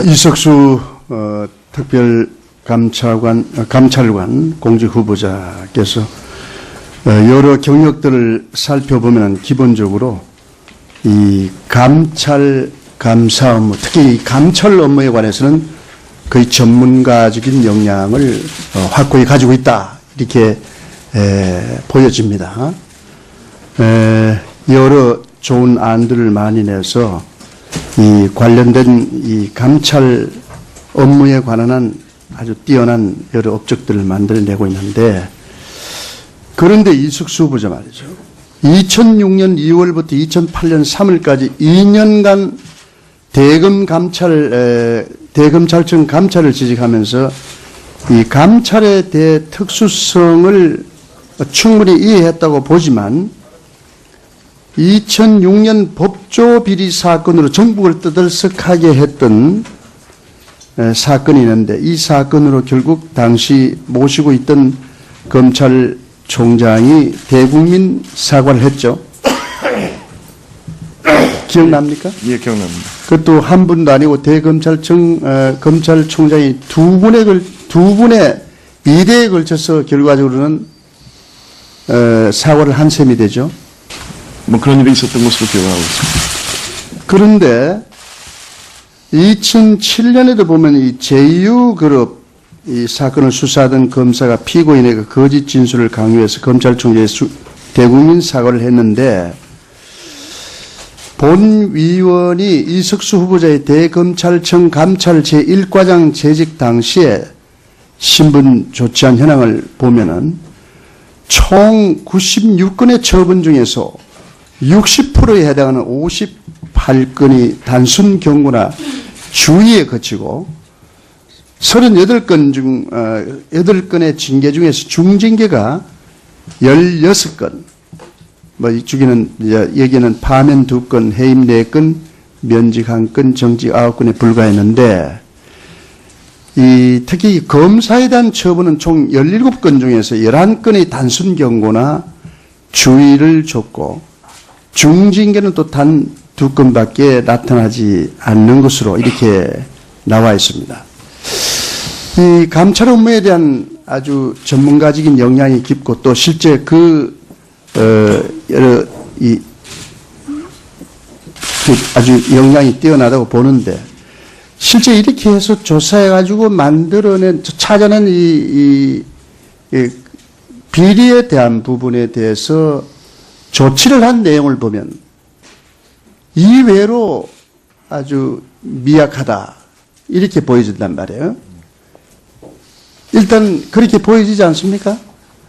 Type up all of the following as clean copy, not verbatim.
이석수 감찰관 공직 후보자께서 여러 경력들을 살펴보면 기본적으로 이 감찰 감사 업무, 특히 이 감찰 업무에 관해서는 거의 전문가적인 역량을 확고히 가지고 있다, 이렇게 보여집니다. 여러 좋은 안들을 많이 내서 이 관련된 이 감찰 업무에 관한 아주 뛰어난 여러 업적들을 만들어내고 있는데, 그런데 이석수 후보자 말이죠. 2006년 2월부터 2008년 3월까지 2년간 대검찰청 감찰을 지직하면서 이 감찰에 대해 특수성을 충분히 이해했다고 보지만 2006년 법조 비리 사건으로 전국을 떠들썩하게 했던 사건이 있는데, 이 사건으로 결국 당시 모시고 있던 검찰총장이 대국민 사과를 했죠. 기억납니까? 예, 기억납니다. 그것도 한 분도 아니고 검찰총장이 두 분의 비대에 걸쳐서 결과적으로는 사과를 한 셈이 되죠. 뭐 그런 일이 있었던 것으로 기억하고 있습니다. 그런데 2007년에도 보면 이 제휴그룹 이 사건을 수사하던 검사가 피고인에게 거짓 진술을 강요해서 검찰총장에 대국민 사과를 했는데, 본 위원이 이석수 후보자의 대검찰청 감찰 제1과장 재직 당시에 신분 조치한 현황을 보면은 총 96건의 처분 중에서 60%에 해당하는 58건이 단순 경고나 주의에 그치고 38건 중 8건의 징계 중에서 중징계가 16건, 뭐 여기는 파면 2건, 해임 4건, 면직 1건, 정직 9건에 불과했는데, 특히 검사에 대한 처분은 총 17건 중에서 11건의 단순 경고나 주의를 줬고, 중징계는 또 단 2건밖에 나타나지 않는 것으로 이렇게 나와 있습니다. 이 감찰 업무에 대한 아주 전문가적인 역량이 깊고, 또 실제 아주 역량이 뛰어나다고 보는데, 실제 이렇게 해서 조사해가지고 찾아낸 이 비리에 대한 부분에 대해서 조치를 한 내용을 보면 이외로 아주 미약하다, 이렇게 보여진단 말이에요. 일단 그렇게 보여지지 않습니까?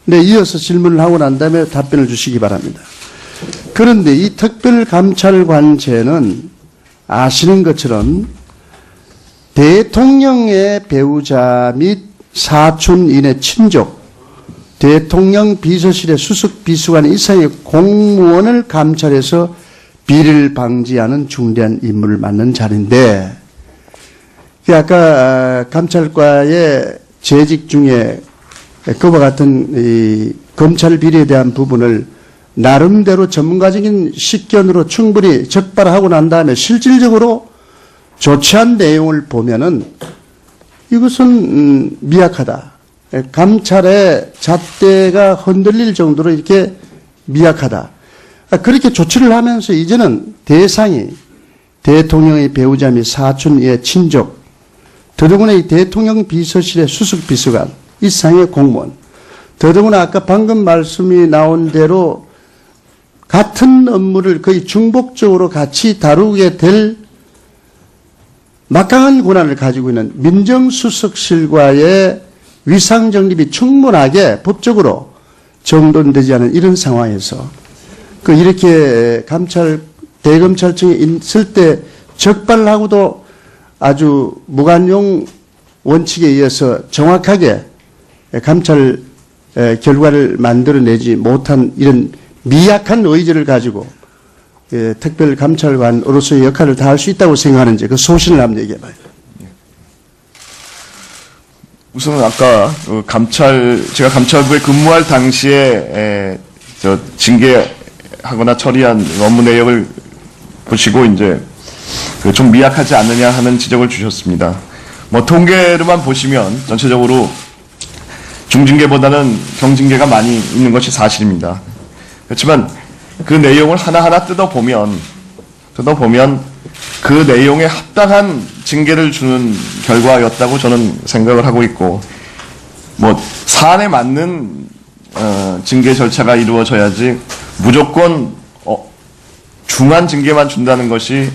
네, 이어서 질문을 하고 난 다음에 답변을 주시기 바랍니다. 그런데 이 특별감찰관제는 아시는 것처럼 대통령의 배우자 및 사촌인의 친족, 대통령 비서실의 수석 비서관 이상의 공무원을 감찰해서 비리를 방지하는 중대한 임무를 맡는 자리인데, 아까 감찰과의 재직 중에 그와 같은 이 검찰 비리에 대한 부분을 나름대로 전문가적인 식견으로 충분히 적발하고 난 다음에 실질적으로 조치한 내용을 보면은 이것은 미약하다. 감찰의 잣대가 흔들릴 정도로 이렇게 미약하다. 그렇게 조치를 하면서 이제는 대상이 대통령의 배우자 및 사촌의 친족, 더더구나 이 대통령 비서실의 수석 비서관 이상의 공무원, 더더구나 아까 방금 말씀이 나온 대로 같은 업무를 거의 중복적으로 같이 다루게 될 막강한 권한을 가지고 있는 민정수석실과의 위상정립이 충분하게 법적으로 정돈되지 않은 이런 상황에서 이렇게 대검찰청에 있을 때 적발하고도 아주 무관용 원칙에 의해서 정확하게 감찰 결과를 만들어내지 못한 이런 미약한 의지를 가지고 특별감찰관으로서의 역할을 다할 수 있다고 생각하는지 그 소신을 한번 얘기해봐요. 우선 아까 제가 감찰부에 근무할 당시에 징계하거나 처리한 업무 내역을 보시고 이제 좀 미약하지 않느냐 하는 지적을 주셨습니다. 뭐 통계로만 보시면 전체적으로 중징계보다는 경징계가 많이 있는 것이 사실입니다. 그렇지만 그 내용을 하나하나 뜯어보면 그 내용에 합당한 징계를 주는 결과였다고 저는 생각을 하고 있고, 뭐 사안에 맞는 징계 절차가 이루어져야지 무조건 중한 징계만 준다는 것이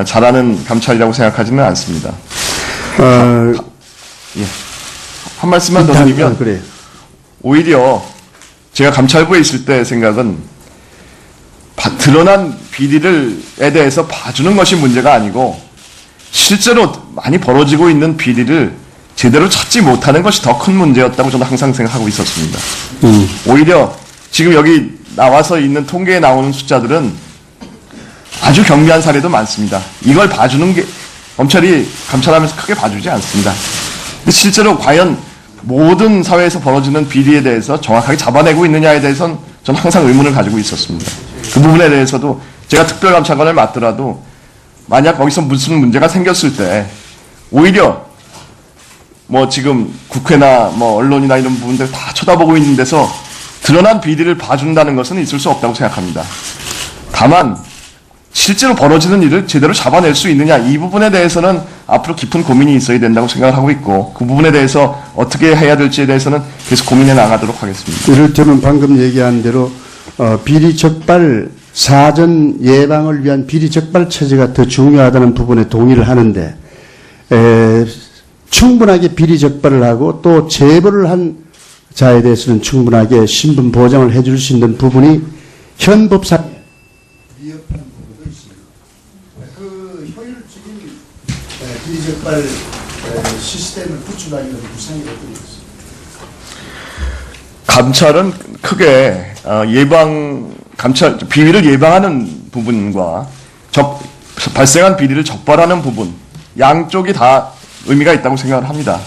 잘하는 감찰이라고 생각하지는 않습니다. 예. 한 말씀만 더 드리면, 그래. 오히려 제가 감찰부에 있을 때 생각은 드러난 비리에 대해서 봐주는 것이 문제가 아니고 실제로 많이 벌어지고 있는 비리를 제대로 찾지 못하는 것이 더 큰 문제였다고 저는 항상 생각하고 있었습니다. 오히려 지금 여기 나와서 있는 통계에 나오는 숫자들은 아주 경미한 사례도 많습니다. 이걸 봐주는 게 검찰이 감찰하면서 크게 봐주지 않습니다. 근데 실제로 과연 모든 사회에서 벌어지는 비리에 대해서 정확하게 잡아내고 있느냐에 대해서는 저는 항상 의문을 가지고 있었습니다. 그 부분에 대해서도 제가 특별감찰관을 맡더라도 만약 거기서 무슨 문제가 생겼을 때 오히려 뭐 지금 국회나 뭐 언론이나 이런 부분들 다 쳐다보고 있는 데서 드러난 비리를 봐준다는 것은 있을 수 없다고 생각합니다. 다만 실제로 벌어지는 일을 제대로 잡아낼 수 있느냐, 이 부분에 대해서는 앞으로 깊은 고민이 있어야 된다고 생각을 하고 있고, 그 부분에 대해서 어떻게 해야 될지에 대해서는 계속 고민해 나가도록 하겠습니다. 이를테면 방금 얘기한 대로 비리 적발, 사전 예방을 위한 비리 적발 처지가 더 중요하다는 부분에 동의를 하는데, 충분하게 비리 적발을 하고 또 제보를 한 자에 대해서는 충분하게 신분 보장을 해줄 수 있는 부분이 현 법상 위협하는 부분도 있습니다. 그 효율적인 비리 적발 시스템을 구축하기 위한 구상이 어떤 것입니다. 감찰은 크게 비리를 예방하는 부분과 발생한 비리를 적발하는 부분, 양쪽이 다 의미가 있다고 생각을 합니다.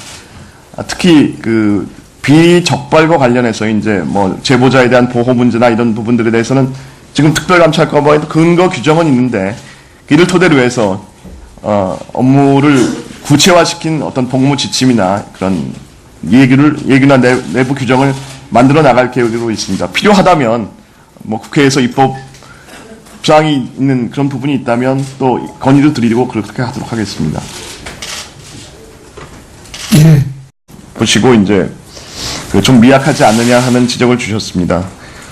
특히 그 비적발과 관련해서 이제 뭐 제보자에 대한 보호 문제나 이런 부분들에 대해서는 지금 특별감찰과에도 근거 규정은 있는데, 이를 토대로 해서 업무를 구체화시킨 어떤 복무 지침이나 그런 얘기나 내부 규정을 만들어 나갈 계획으로 있습니다. 필요하다면 뭐 국회에서 입법 사항이 있는 그런 부분이 있다면 또 건의도 드리고 그렇게 하도록 하겠습니다. 예. 보시고 이제 좀 미약하지 않느냐 하는 지적을 주셨습니다.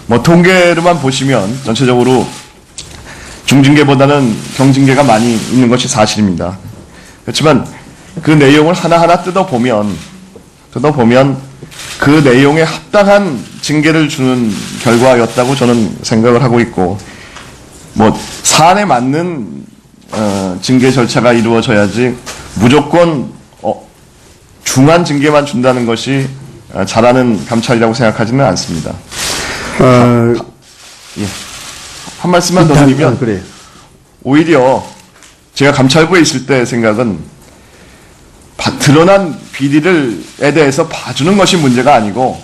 뭐 통계로만 보시면 전체적으로 중징계보다는 경징계가 많이 있는 것이 사실입니다. 그렇지만 그 내용을 하나하나 뜯어보면 그 내용에 합당한 징계를 주는 결과였다고 저는 생각을 하고 있고, 뭐 사안에 맞는 징계 절차가 이루어져야지 무조건 중한 징계만 준다는 것이 잘하는 감찰이라고 생각하지는 않습니다. 예. 한 말씀만 더 드리면, 그래. 오히려 제가 감찰부에 있을 때 생각은 드러난 비리에 대해서 봐주는 것이 문제가 아니고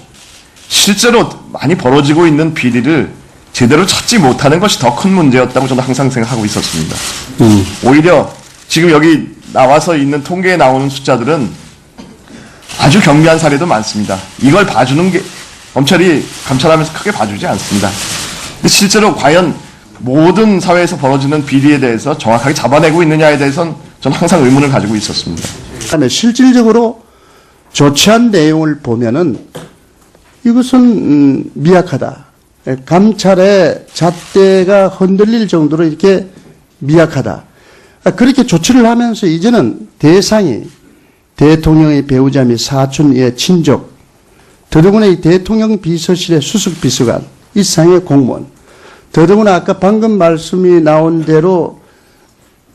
실제로 많이 벌어지고 있는 비리를 제대로 찾지 못하는 것이 더 큰 문제였다고 저는 항상 생각하고 있었습니다. 오히려 지금 여기 나와서 있는 통계에 나오는 숫자들은 아주 경미한 사례도 많습니다. 이걸 봐주는 게 검찰이 감찰하면서 크게 봐주지 않습니다. 근데 실제로 과연 모든 사회에서 벌어지는 비리에 대해서 정확하게 잡아내고 있느냐에 대해서는 저는 항상 의문을 가지고 있었습니다. 실질적으로 조치한 내용을 보면은 이것은 미약하다. 감찰의 잣대가 흔들릴 정도로 이렇게 미약하다. 그렇게 조치를 하면서 이제는 대상이 대통령의 배우자 및 사촌의 친족, 더더구나 이 대통령 비서실의 수석 비서관, 이상의 공무원, 더더구나 아까 방금 말씀이 나온 대로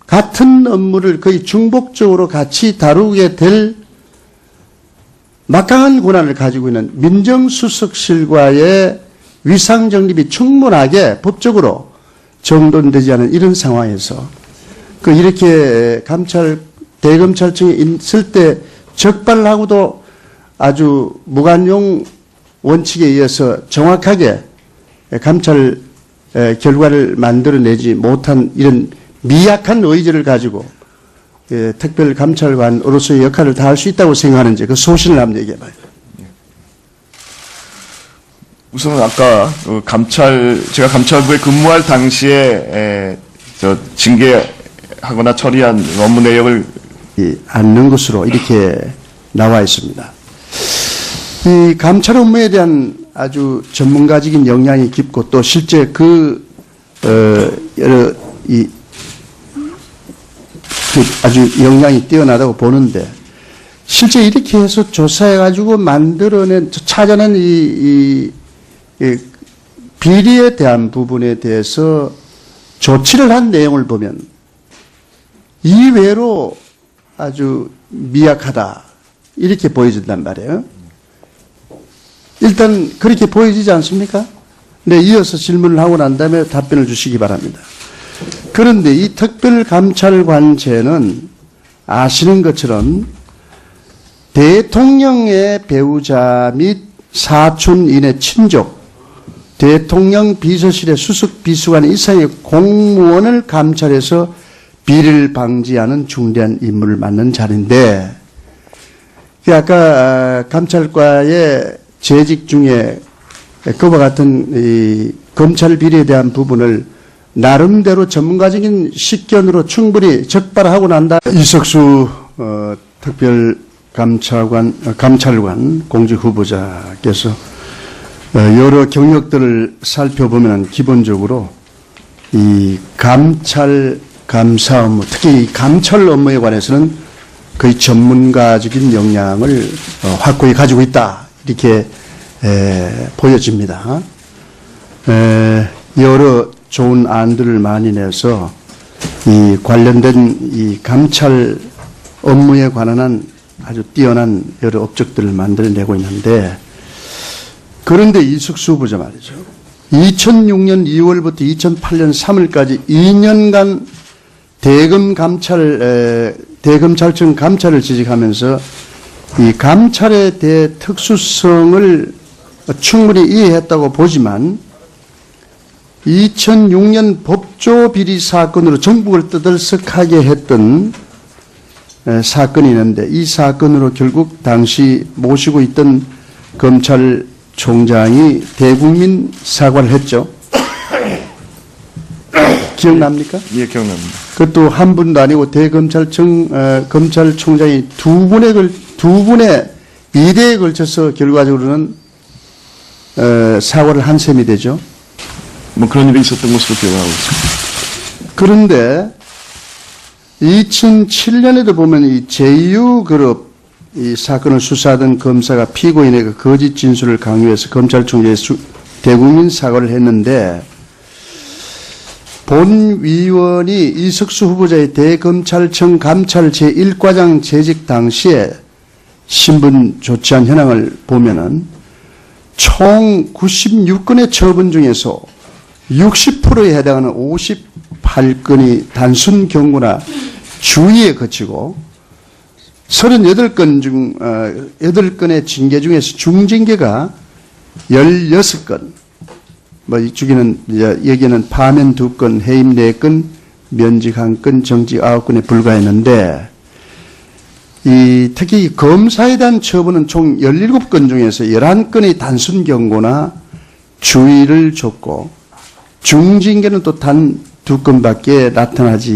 같은 업무를 거의 중복적으로 같이 다루게 될 막강한 권한을 가지고 있는 민정수석실과의 위상정립이 충분하게 법적으로 정돈되지 않은 이런 상황에서 이렇게 대검찰청에 있을 때 적발하고도 아주 무관용 원칙에 의해서 정확하게 감찰 결과를 만들어내지 못한 이런 미약한 의지를 가지고 특별감찰관으로서의 역할을 다할 수 있다고 생각하는지 그 소신을 한번 얘기해봐요. 우선 아까 제가 감찰부에 근무할 당시에 저 징계하거나 처리한 업무 내역을 않는 것으로 이렇게 나와 있습니다. 이 감찰 업무에 대한 아주 전문가적인 역량이 깊고 또 실제 아주 역량이 뛰어나다고 보는데 실제 이렇게 해서 조사해가지고 찾아낸 이 비리에 대한 부분에 대해서 조치를 한 내용을 보면 이외로 아주 미약하다 이렇게 보여진단 말이에요. 일단 그렇게 보여지지 않습니까? 네, 이어서 질문을 하고 난 다음에 답변을 주시기 바랍니다. 그런데 이 특별감찰관제는 아시는 것처럼 대통령의 배우자 및 사촌인의 친족, 대통령 비서실의 수석 비서관 이상의 공무원을 감찰해서 비리를 방지하는 중대한 임무를 맡는 자리인데, 아까 감찰과의 재직 중에 그와 같은 이 검찰 비리에 대한 부분을 나름대로 전문가적인 식견으로 충분히 적발하고 난다. 이석수 감찰관 공직 후보자께서 여러 경력들을 살펴보면 기본적으로 이 감사 업무, 특히 이 감찰 업무에 관해서는 거의 전문가적인 역량을 확고히 가지고 있다. 이렇게 보여집니다. 여러 좋은 안들을 많이 내서 이 관련된 이 감찰 업무에 관한 아주 뛰어난 여러 업적들을 만들어내고 있는데, 그런데 이석수 후보자 말이죠. 2006년 2월부터 2008년 3월까지 2년간 대검찰청 감찰을 지직하면서 이 감찰에 대해 특수성을 충분히 이해했다고 보지만 2006년 법조 비리 사건으로 전국을 떠들썩하게 했던 사건이 있는데, 이 사건으로 결국 당시 모시고 있던 검찰총장이 대국민 사과를 했죠. 기억납니까? 예, 기억납니다. 그것도 한 분도 아니고 검찰총장이 두 분의 2대에 걸쳐서 결과적으로는 사과를 한 셈이 되죠. 뭐 그런 일이 있었던 것으로 기억하고 있습니다. 그런데 2007년에도 보면 이 JU그룹 이 사건을 수사하던 검사가 피고인의 그 거짓 진술을 강요해서 검찰총장에 대국민 사과를 했는데, 본 위원이 이석수 후보자의 대검찰청 감찰 제1과장 재직 당시에 신분 조치한 현황을 보면은 총 96건의 처분 중에서 60%에 해당하는 58건이 단순 경고나 주의에 그치고 38건 중 8건의 징계 중에서 중징계가 16건, 뭐 여기는 파면 2건, 해임 4건, 면직 1건, 정직 9건에 불과했는데, 특히 검사에 대한 처분은 총 17건 중에서 11건의 단순 경고나 주의를 줬고, 중징계는 또 단 2건밖에 나타나지